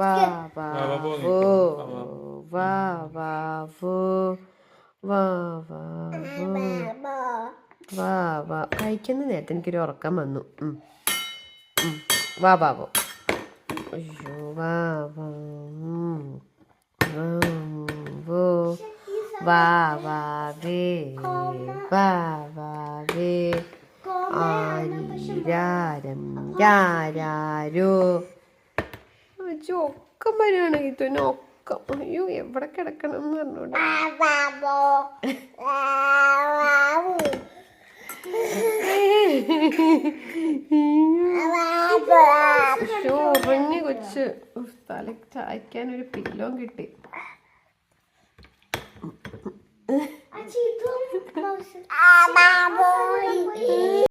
വാവാവോ വാവാവോ വാവാവോ വാവാ. കഴിക്കുന്ന നേരത്തെ എനിക്കൊരു ഉറക്കം വന്നു. വാവാവോ. അയ്യോ വാവാ വാവോ വാവാവേ വാവാവേ ആരീരാരം രാരാരോ. ഒക്കം വരികയാണെങ്കിൽ തന്നെ ഒക്കം. അയ്യോ എവിടെ കിടക്കണം എന്ന് പറഞ്ഞോണ്ട് ഉറങ്ങി കൊച്ച്. തല ചായ്ക്കാൻ ഒരു പില്ലോ കിട്ടി.